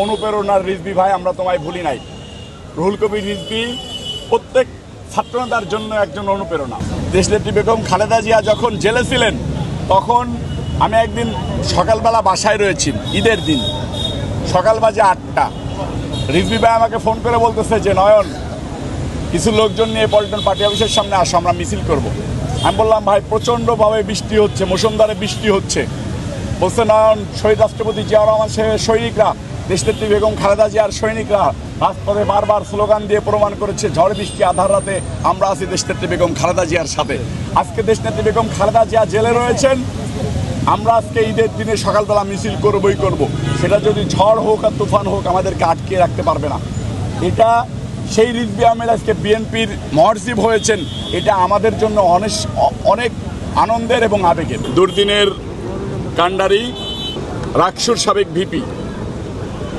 অনুপ্রেরণার রিজভী ভাই, আমরা তোমায় ভুলি নাই। রুহুল কবির রিজভী প্রত্যেক ছাত্রনেতার জন্য একজন অনুপ্রেরণা। দেশনেত্রী বেগম খালেদা জিয়া যখন জেলে ছিলেন তখন আমি একদিন সকালবেলা বাসায় রয়েছি, ঈদের দিন, সকাল বাজে 8টা। রিজভী ভাই আমাকে ফোন করে বলতেছে যে নয়ন, কিছু লোকজন নিয়ে পল্টন পার্টি অফিসের সামনে আসো, আমরা মিছিল করব। আমি বললাম ভাই প্রচণ্ডভাবে বৃষ্টি হচ্ছে, মুষলধারে বৃষ্টি হচ্ছে। বলছে নয়ন, শহীদ রাষ্ট্রপতি জিয়াউর রহমান সাহেবের সৈনিকরা, দেশনেত্রী বেগম খালেদা জিয়ার সৈনিকরা রাজপথে বারবার স্লোগান দিয়ে প্রমাণ করেছে ঝড় বৃষ্টি আধার রাতে আমরা আছি দেশনেত্রী বেগম খালেদা জিয়ার সাথে। আজকে দেশনেত্রী বেগম খালেদা জিয়া জেলে রয়েছেন, আমরা আজকে ঈদের দিনে সকালবেলা মিছিল করবই করব। সেটা যদি ঝড় হোক আর তুফান হোক আমাদেরকে আটকে রাখতে পারবে না। এটা সেই রিজভী আহমেদ আজকে বিএনপির মহাসচিব হয়েছেন, এটা আমাদের জন্য অনেক আনন্দের এবং আবেগের। দুর্দিনের কাণ্ডারি রাকসুর সাবেক ভিপি,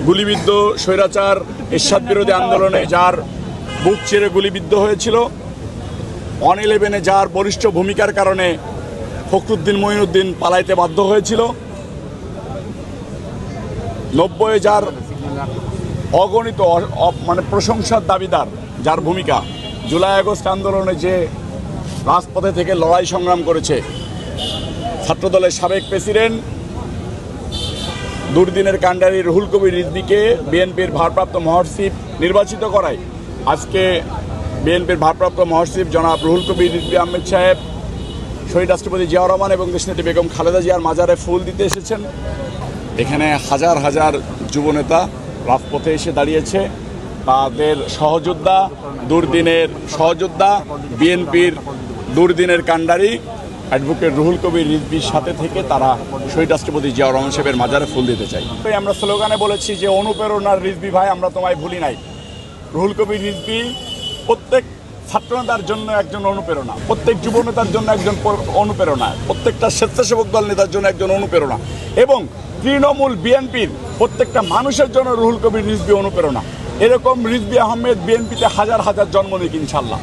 গুলিবিদ্ধ স্বৈরাচার এরশাদ বিরোধী আন্দোলনে যার বুক চিরে গুলিবিদ্ধ হয়েছিল, 111-এ যার বলিষ্ঠ ভূমিকার কারণে ফখরুদ্দিন মঈনুদ্দিন পালাইতে বাধ্য হয়েছিল, 90-এ যার অগণিত প্রশংসার দাবিদার, যার ভূমিকা জুলাই আগস্ট আন্দোলনে যে রাজপথে থেকে লড়াই সংগ্রাম করেছে, ছাত্রদলের সাবেক প্রেসিডেন্ট, দুর্দিনের কাণ্ডারি রুহুল কবির রিজভীকে বিএনপির ভারপ্রাপ্ত মহাসচিব নির্বাচিত করায় আজকে বিএনপির ভারপ্রাপ্ত মহাসচিব জনাব রুহুল কবির রিজভী আহমেদ সাহেব শহীদ রাষ্ট্রপতি জিয়াউর রহমান এবং দেশনেত্রী বেগম খালেদা জিয়ার মাজারে ফুল দিতে এসেছেন। এখানে হাজার হাজার যুবনেতা রাজপথে এসে দাঁড়িয়েছে, তাদের সহযোদ্ধা, দুর্দিনের সহযোদ্ধা, বিএনপির দুর্দিনের কাণ্ডারি অ্যাডভোকেট রুহুল কবির রিজভীর সাথে থেকে তারা শহীদ রাষ্ট্রপতি জিয়াউর রহমান সাহেবের মাজারে ফুল দিতে চাই। আমরা স্লোগানে বলেছি যে অনুপ্রেরণার রিজভী ভাই, আমরা তোমায় ভুলি নাই। রুহুল কবির রিজভী প্রত্যেক ছাত্রনেতার জন্য একজন অনুপ্রেরণা, প্রত্যেক যুবনেতার জন্য একজন অনুপ্রেরণা, প্রত্যেকটা স্বেচ্ছাসেবক দল নেতার জন্য একজন অনুপ্রেরণা এবং তৃণমূল বিএনপির প্রত্যেকটা মানুষের জন্য রুহুল কবির রিজভী অনুপ্রেরণা। এরকম রিজভী আহমেদ বিএনপিতে হাজার হাজার জন্ম নিক ইনশাল্লাহ।